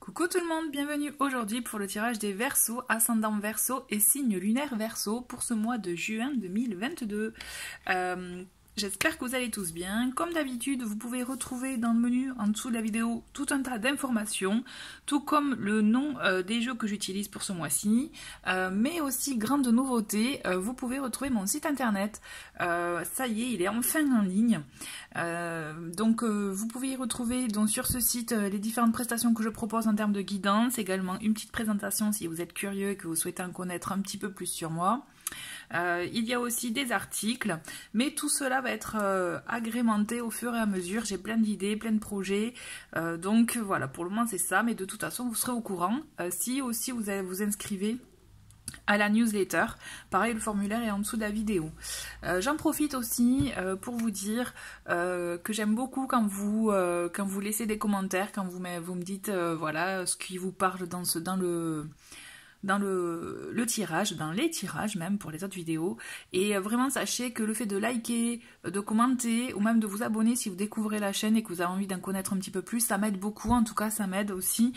Coucou tout le monde, bienvenue aujourd'hui pour le tirage des Verseaux, ascendant Verseau et signe lunaire Verseau pour ce mois de juin 2022. J'espère que vous allez tous bien. Comme d'habitude, vous pouvez retrouver dans le menu en dessous de la vidéo tout un tas d'informations, tout comme le nom des jeux que j'utilise pour ce mois-ci, mais aussi, grande nouveauté, vous pouvez retrouver mon site internet. Ça y est, il est enfin en ligne. Vous pouvez y retrouver donc, sur ce site les différentes prestations que je propose en termes de guidance, également une petite présentation si vous êtes curieux et que vous souhaitez en connaître un petit peu plus sur moi. Il y a aussi des articles, mais tout cela va être agrémenté au fur et à mesure. J'ai plein d'idées, plein de projets, donc voilà, pour le moment c'est ça, mais de toute façon vous serez au courant si aussi vous vous inscrivez à la newsletter. Pareil, le formulaire est en dessous de la vidéo. J'en profite aussi pour vous dire que j'aime beaucoup quand vous laissez des commentaires, quand vous me dites voilà ce qui vous parle dans le tirage, dans les tirages même pour les autres vidéos. Et vraiment sachez que le fait de liker, de commenter ou même de vous abonner si vous découvrez la chaîne et que vous avez envie d'en connaître un petit peu plus, ça m'aide beaucoup. En tout cas ça m'aide aussi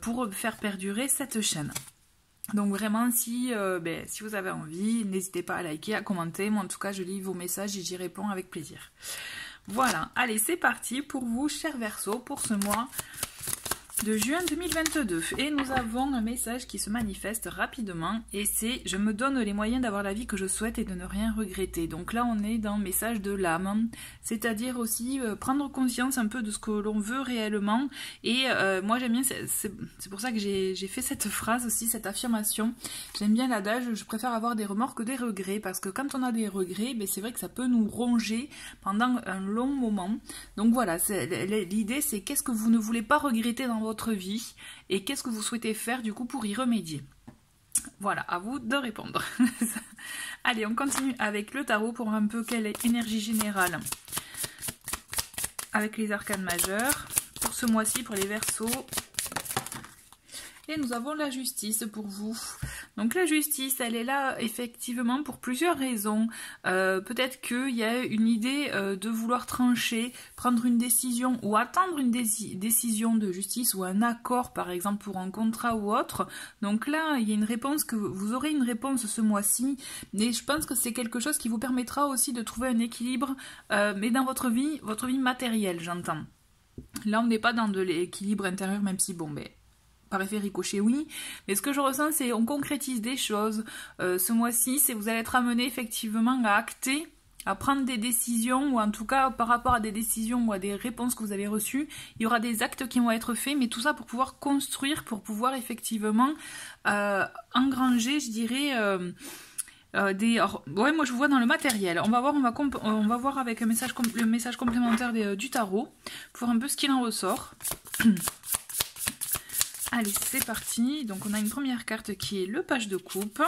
pour faire perdurer cette chaîne. Donc vraiment si vous avez envie, n'hésitez pas à liker, à commenter. Moi en tout cas je lis vos messages et j'y réponds avec plaisir. Voilà, allez c'est parti pour vous chers Verseaux pour ce mois de juin 2022. Et nous avons un message qui se manifeste rapidement et c'est « Je me donne les moyens d'avoir la vie que je souhaite et de ne rien regretter ». Donc là on est dans le message de l'âme, c'est-à-dire aussi prendre conscience un peu de ce que l'on veut réellement. Et moi j'aime bien, c'est pour ça que j'ai fait cette phrase aussi, cette affirmation. J'aime bien l'adage « Je préfère avoir des remords que des regrets » parce que quand on a des regrets, c'est vrai que ça peut nous ronger pendant un long moment. Donc voilà, l'idée c'est qu'est-ce que vous ne voulez pas regretter dans votre vie et qu'est-ce que vous souhaitez faire du coup pour y remédier. Voilà, à vous de répondre. Allez, on continue avec le tarot pour un peu quelle est l'énergie générale avec les arcanes majeures pour ce mois-ci pour les Verseaux. Et nous avons la justice pour vous. Donc la justice, elle est là effectivement pour plusieurs raisons. Peut-être qu'il y a une idée de vouloir trancher, prendre une décision ou attendre une décision de justice ou un accord par exemple pour un contrat ou autre. Donc là, il y a une réponse que vous aurez une réponse ce mois-ci. Mais je pense que c'est quelque chose qui vous permettra aussi de trouver un équilibre, mais dans votre vie matérielle, j'entends. Là, on n'est pas dans de l'équilibre intérieur, même si par effet ricochet, oui, mais ce que je ressens, c'est on concrétise des choses. Ce mois-ci, c'est vous allez être amené effectivement à acter, à prendre des décisions, ou en tout cas par rapport à des décisions ou à des réponses que vous avez reçues, il y aura des actes qui vont être faits, mais tout ça pour pouvoir construire, pour pouvoir effectivement engranger, je dirais... moi je vois dans le matériel. On va voir avec le message complémentaire du tarot, pour voir un peu ce qu'il en ressort. Allez, c'est parti. Donc on a une première carte qui est le page de coupe.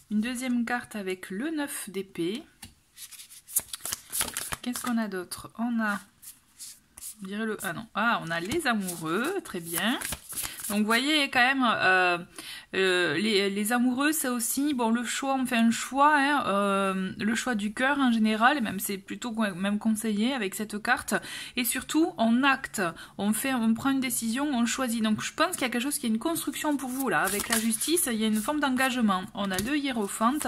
Une deuxième carte avec le 9 d'épée. Qu'est-ce qu'on a d'autre? On a... On dirait le... Ah non. Ah, on a les amoureux. Très bien. Donc vous voyez quand même... les amoureux, c'est aussi le choix, on fait un choix, le choix du cœur en général, et même c'est plutôt même conseillé avec cette carte, et surtout on acte, on prend une décision, on choisit. Donc je pense qu'il y a quelque chose qui est une construction pour vous là, avec la justice, il y a une forme d'engagement. On a le hiérophante,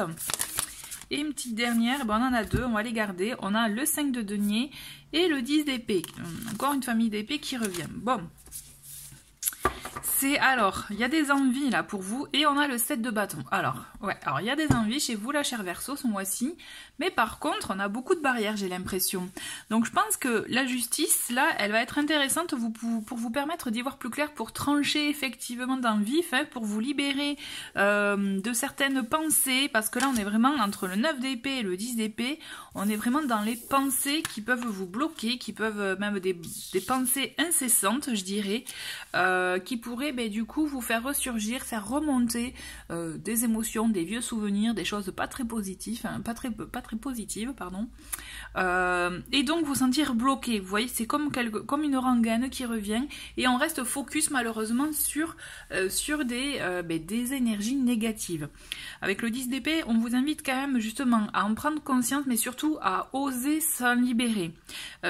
et une petite dernière, on en a deux, on va les garder, on a le 5 de denier et le 10 d'épée, encore une famille d'épée qui revient. Bon. Alors, il y a des envies là pour vous et on a le 7 de bâton. Alors il y a des envies chez vous, la chère Verseau, ce mois-ci, mais par contre, on a beaucoup de barrières, j'ai l'impression. Donc je pense que la justice, là, elle va être intéressante pour vous permettre d'y voir plus clair, pour trancher effectivement dans le vif, pour vous libérer de certaines pensées, parce que là, on est vraiment entre le 9 d'épée et le 10 d'épée, on est vraiment dans les pensées qui peuvent vous bloquer, qui peuvent même des pensées incessantes, je dirais, qui pourraient pourrait du coup vous faire ressurgir, faire remonter des émotions, des vieux souvenirs, des choses pas très positives, hein, pas très positives, pardon. Et donc vous sentir bloqué. Vous voyez, c'est comme une rengaine qui revient et on reste focus malheureusement sur des énergies négatives. Avec le 10 d'épée, on vous invite quand même justement à en prendre conscience, mais surtout à oser s'en libérer.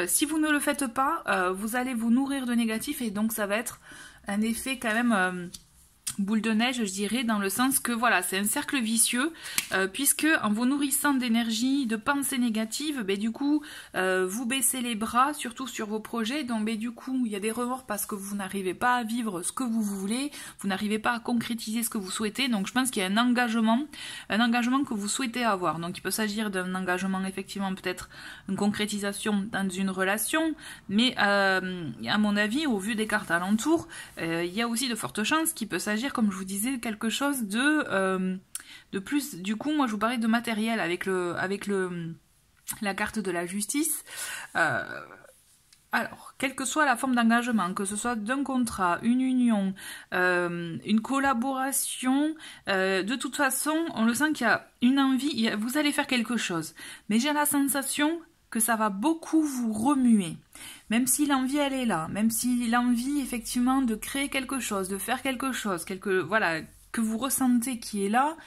Si vous ne le faites pas, vous allez vous nourrir de négatif et donc ça va être un effet quand même boule de neige, je dirais, dans le sens que voilà, c'est un cercle vicieux, puisque en vous nourrissant d'énergie, de pensées négatives, du coup, vous baissez les bras, surtout sur vos projets, donc du coup, il y a des remords parce que vous n'arrivez pas à vivre ce que vous voulez, vous n'arrivez pas à concrétiser ce que vous souhaitez, donc je pense qu'il y a un engagement que vous souhaitez avoir, donc il peut s'agir d'un engagement, effectivement, peut-être une concrétisation dans une relation, mais à mon avis, au vu des cartes alentours, il y a aussi de fortes chances qu'il peut s'agir, comme je vous disais, quelque chose de plus. Du coup, moi je vous parlais de matériel avec la carte de la justice. Alors, quelle que soit la forme d'engagement, que ce soit d'un contrat, une union, une collaboration, de toute façon, on le sent qu'il y a une envie, vous allez faire quelque chose. Mais j'ai la sensation que ça va beaucoup vous remuer. Même si l'envie elle est là, même si l'envie effectivement de créer quelque chose, de faire quelque chose, voilà, que vous ressentez qui est là,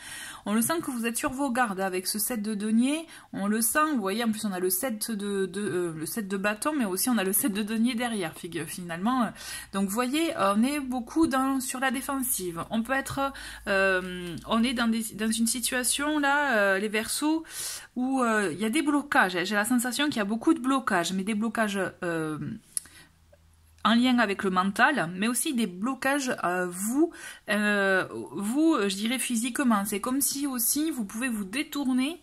on le sent que vous êtes sur vos gardes avec ce 7 de denier, on le sent, vous voyez, en plus on a le 7 le 7 de bâton, mais aussi on a le 7 de denier derrière, finalement. Donc vous voyez, on est beaucoup sur la défensive. On peut être, on est dans une situation là, les Verseaux, où il y a des blocages. J'ai la sensation qu'il y a beaucoup de blocages, mais des blocages en lien avec le mental, mais aussi des blocages vous, je dirais physiquement. C'est comme si aussi vous pouvez vous détourner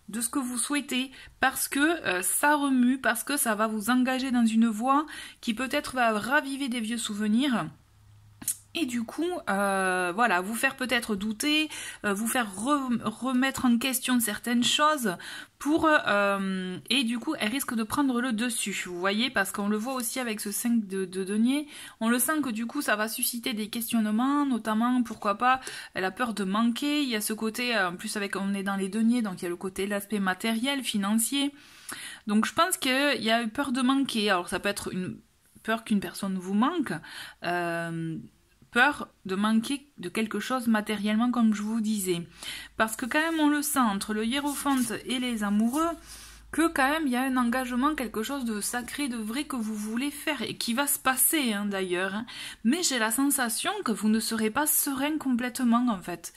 de ce que vous souhaitez, parce que ça remue, parce que ça va vous engager dans une voie qui peut-être va raviver des vieux souvenirs. Et du coup, voilà, vous faire peut-être douter, vous faire remettre en question certaines choses et du coup, elle risque de prendre le dessus, vous voyez, parce qu'on le voit aussi avec ce 5 de denier, on le sent que du coup, ça va susciter des questionnements, notamment, pourquoi pas, elle a peur de manquer, il y a ce côté, en plus on est dans les deniers, donc il y a le côté, l'aspect matériel, financier, donc je pense qu'il y a eu peur de manquer, alors ça peut être une peur qu'une personne vous manque, peur de manquer de quelque chose matériellement, comme je vous disais. Parce que quand même on le sent entre le hiérophante et les amoureux, que quand même il y a un engagement, quelque chose de sacré, de vrai que vous voulez faire et qui va se passer d'ailleurs. Mais j'ai la sensation que vous ne serez pas serein complètement en fait.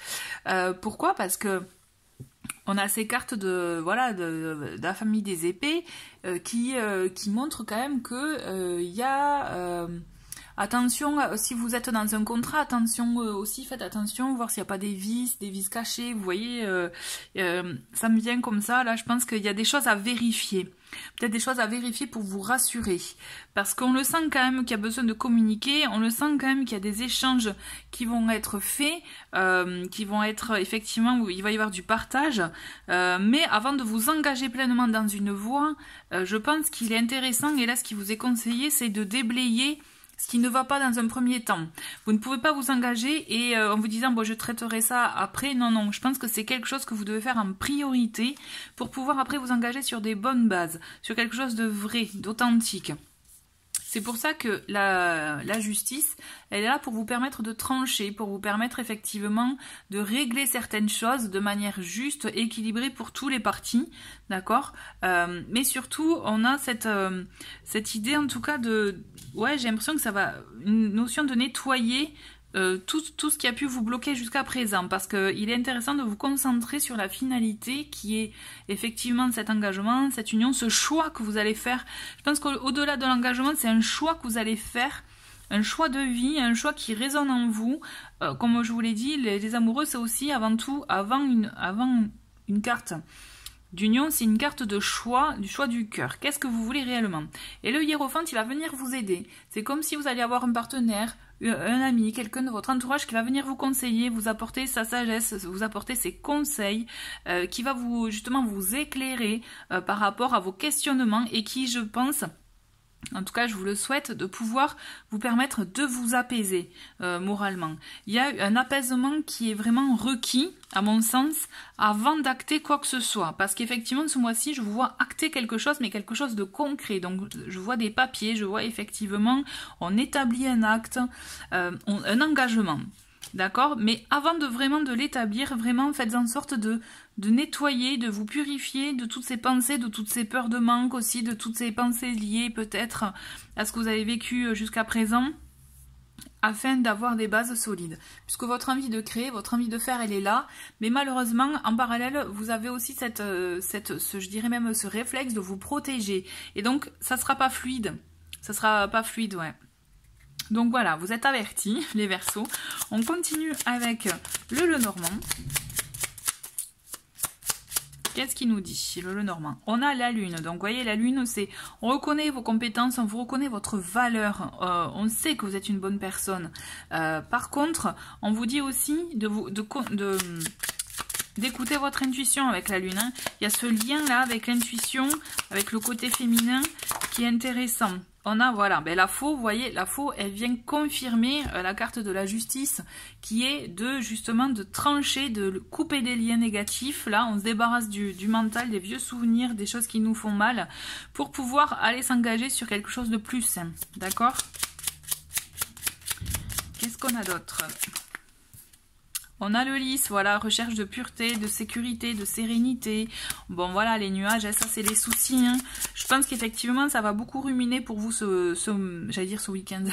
Pourquoi? Parce que on a ces cartes de la famille des épées qui montrent quand même que il y a attention, si vous êtes dans un contrat, attention aussi, faites attention, voir s'il n'y a pas des vices cachés, vous voyez, ça me vient comme ça, là je pense qu'il y a des choses à vérifier, peut-être des choses à vérifier pour vous rassurer, parce qu'on le sent quand même qu'il y a besoin de communiquer, on le sent quand même qu'il y a des échanges qui vont être faits, qui vont être effectivement, où il va y avoir du partage, mais avant de vous engager pleinement dans une voie, je pense qu'il est intéressant, et là ce qui vous est conseillé, c'est de déblayer ce qui ne va pas dans un premier temps. Vous ne pouvez pas vous engager et en vous disant bon je traiterai ça après. Non, je pense que c'est quelque chose que vous devez faire en priorité pour pouvoir après vous engager sur des bonnes bases, sur quelque chose de vrai, d'authentique. C'est pour ça que la justice, elle est là pour vous permettre de trancher, pour vous permettre effectivement de régler certaines choses de manière juste, équilibrée pour tous les partis, d'accord, mais surtout, on a cette idée en tout cas de... Ouais, j'ai l'impression que ça va... Une notion de nettoyer tout ce qui a pu vous bloquer jusqu'à présent, parce qu'il est intéressant de vous concentrer sur la finalité qui est effectivement cet engagement, cette union, ce choix que vous allez faire. Je pense qu'au-delà de l'engagement, c'est un choix que vous allez faire, un choix de vie, un choix qui résonne en vous. Comme je vous l'ai dit, les amoureux, c'est aussi avant tout, avant une carte d'union, c'est une carte de choix, du choix du cœur. Qu'est-ce que vous voulez réellement? Et le hiérophante, il va venir vous aider. C'est comme si vous alliez avoir un partenaire, un ami, quelqu'un de votre entourage qui va venir vous conseiller, vous apporter sa sagesse, vous apporter ses conseils, qui va justement vous éclairer par rapport à vos questionnements et qui, je pense, en tout cas je vous le souhaite, de pouvoir vous permettre de vous apaiser moralement. Il y a un apaisement qui est vraiment requis, à mon sens, avant d'acter quoi que ce soit. Parce qu'effectivement, ce mois-ci, je vous vois acter quelque chose, mais quelque chose de concret. Donc, je vois des papiers, je vois effectivement, on établit un acte, un engagement. D'accord? Mais avant de vraiment de l'établir, vraiment faites en sorte de nettoyer, de vous purifier de toutes ces pensées, de toutes ces peurs de manque aussi, de toutes ces pensées liées peut-être à ce que vous avez vécu jusqu'à présent, afin d'avoir des bases solides. Puisque votre envie de créer, votre envie de faire, elle est là, mais malheureusement, en parallèle, vous avez aussi je dirais même ce réflexe de vous protéger. Et donc, ça sera pas fluide. Ça sera pas fluide, ouais. Donc voilà, vous êtes avertis, les Verseaux. On continue avec le Lenormand. Qu'est-ce qu'il nous dit, le Lenormand? On a la Lune. Donc, vous voyez, la Lune, c'est... On reconnaît vos compétences, on vous reconnaît votre valeur. On sait que vous êtes une bonne personne. Par contre, on vous dit aussi d'écouter votre intuition avec la Lune. Hein. Il y a ce lien-là avec l'intuition, avec le côté féminin qui est intéressant. On a, voilà, ben la faux, vous voyez, la faux, elle vient confirmer la carte de la justice qui est justement de trancher, de couper des liens négatifs. Là, on se débarrasse du mental, des vieux souvenirs, des choses qui nous font mal pour pouvoir aller s'engager sur quelque chose de plus sain. D'accord? Qu'est-ce qu'on a d'autre? On a le lys, voilà, recherche de pureté, de sécurité, de sérénité. Bon, voilà, les nuages, ça, c'est les soucis. Hein. Je pense qu'effectivement, ça va beaucoup ruminer pour vous j'allais dire ce week-end,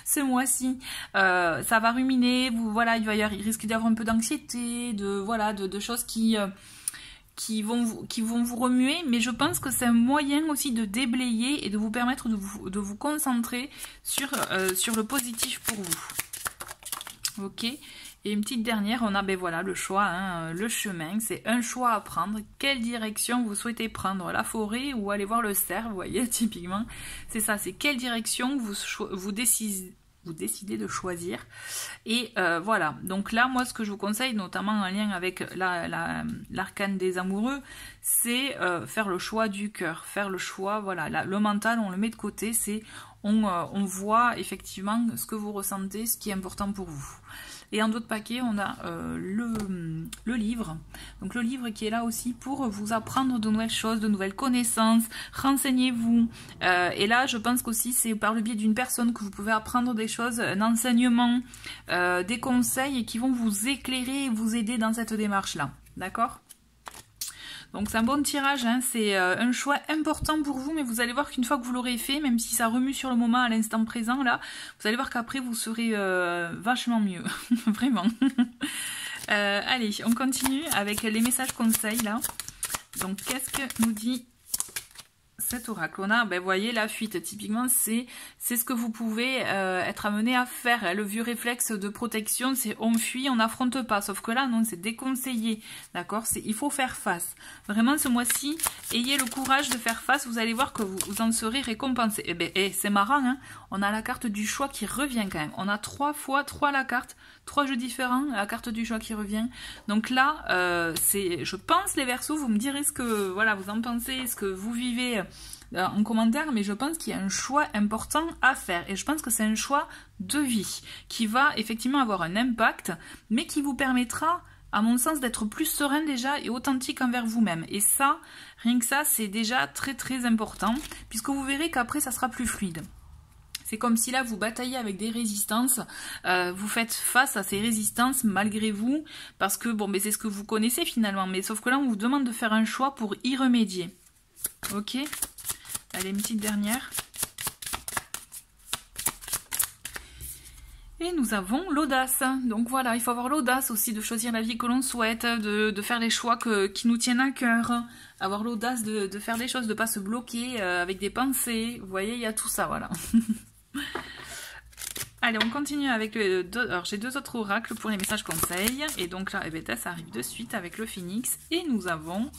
ce mois-ci. Ça va ruminer, il risque d'y avoir un peu d'anxiété, de choses qui vont vous remuer. Mais je pense que c'est un moyen aussi de déblayer et de vous permettre de vous concentrer sur le positif pour vous. Ok. Et une petite dernière, on a le choix, hein, le chemin, c'est un choix à prendre. Quelle direction vous souhaitez prendre? La forêt ou aller voir le cerf, vous voyez, typiquement. C'est ça, c'est quelle direction vous décidez de choisir. Et voilà, donc là, moi, ce que je vous conseille, notamment en lien avec l'arcane des amoureux, c'est faire le choix du cœur, faire le choix, voilà, le mental, on le met de côté, c'est on voit effectivement ce que vous ressentez, ce qui est important pour vous. Et en d'autres paquets, on a le livre. Donc le livre qui est là aussi pour vous apprendre de nouvelles choses, de nouvelles connaissances. Renseignez-vous. Et là, je pense qu'aussi, c'est par le biais d'une personne que vous pouvez apprendre des choses, un enseignement, des conseils qui vont vous éclairer et vous aider dans cette démarche-là. D'accord ? Donc c'est un bon tirage, hein, c'est un choix important pour vous, mais vous allez voir qu'une fois que vous l'aurez fait, même si ça remue sur le moment, à l'instant présent, là, vous allez voir qu'après vous serez vachement mieux, vraiment. Allez, on continue avec les messages conseils, là. Donc qu'est-ce que nous dit cet oracle? On a, vous voyez, la fuite, typiquement, c'est ce que vous pouvez être amené à faire. Le vieux réflexe de protection, c'est on fuit, on n'affronte pas. Sauf que là, non, c'est déconseillé. D'accord? Il faut faire face. Vraiment, ce mois-ci, ayez le courage de faire face. Vous allez voir que vous en serez récompensé. Et c'est marrant, hein? On a la carte du choix qui revient quand même. On a 3 fois 3 la carte. 3 jeux différents, la carte du choix qui revient. Donc là, je pense, les Verseaux, vous me direz ce que vous en pensez, ce que vous vivez en commentaire, mais je pense qu'il y a un choix important à faire. Et je pense que c'est un choix de vie qui va effectivement avoir un impact, mais qui vous permettra, à mon sens, d'être plus serein déjà et authentique envers vous-même. Et ça, rien que ça, c'est déjà très très important, puisque vous verrez qu'après, ça sera plus fluide. C'est comme si là, vous bataillez avec des résistances, vous faites face à ces résistances malgré vous, parce que, bon, mais c'est ce que vous connaissez finalement, mais sauf que là, on vous demande de faire un choix pour y remédier. Ok ? Allez, une petite dernière. Et nous avons l'audace. Donc voilà, il faut avoir l'audace aussi de choisir la vie que l'on souhaite, de faire les choix qui nous tiennent à cœur. Avoir l'audace de faire des choses, de ne pas se bloquer avec des pensées. Vous voyez, il y a tout ça, voilà. Allez, on continue avec alors j'ai 2 autres oracles pour les messages conseils. Et donc là, ça arrive de suite avec le phénix. Et nous avons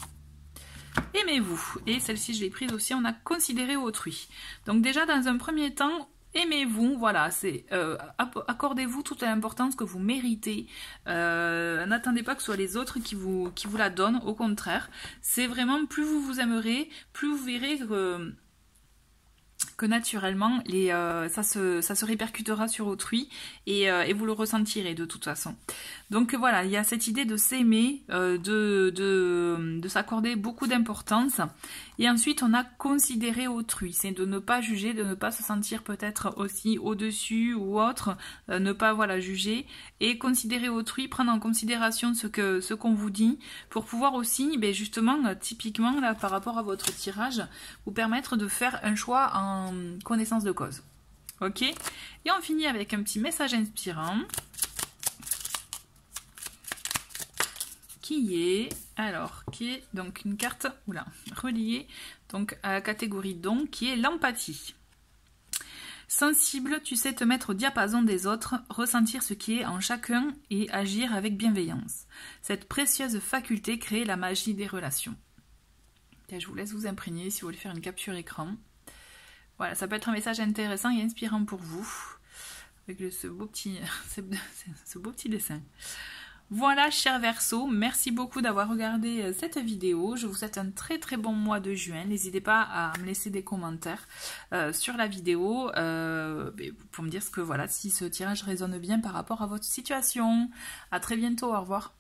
aimez-vous. Et celle-ci, je l'ai prise aussi, on a considéré autrui. Donc déjà, dans un premier temps, aimez-vous, voilà, c'est accordez-vous toute l'importance que vous méritez. N'attendez pas que ce soit les autres qui vous la donnent, au contraire. C'est vraiment, plus vous vous aimerez, plus vous verrez que que naturellement ça se répercutera sur autrui et vous le ressentirez de toute façon. Donc voilà, il y a cette idée de s'aimer, de s'accorder beaucoup d'importance. Et ensuite on a considéré autrui, c'est de ne pas juger, de ne pas se sentir peut-être aussi au-dessus ou autre, ne pas voilà juger et considérer autrui, prendre en considération ce qu'on vous dit pour pouvoir aussi justement typiquement là par rapport à votre tirage vous permettre de faire un choix en connaissance de cause. Ok, et on finit avec un petit message inspirant qui est donc une carte reliée donc à la catégorie don qui est l'empathie. Sensible, tu sais te mettre au diapason des autres, ressentir ce qui est en chacun et agir avec bienveillance. Cette précieuse faculté crée la magie des relations. Et je vous laisse vous imprégner si vous voulez faire une capture écran. Voilà, ça peut être un message intéressant et inspirant pour vous, avec ce beau petit dessin. Voilà, chers Verseaux, merci beaucoup d'avoir regardé cette vidéo. Je vous souhaite un très très bon mois de juin. N'hésitez pas à me laisser des commentaires sur la vidéo pour me dire si ce tirage résonne bien par rapport à votre situation. À très bientôt, au revoir.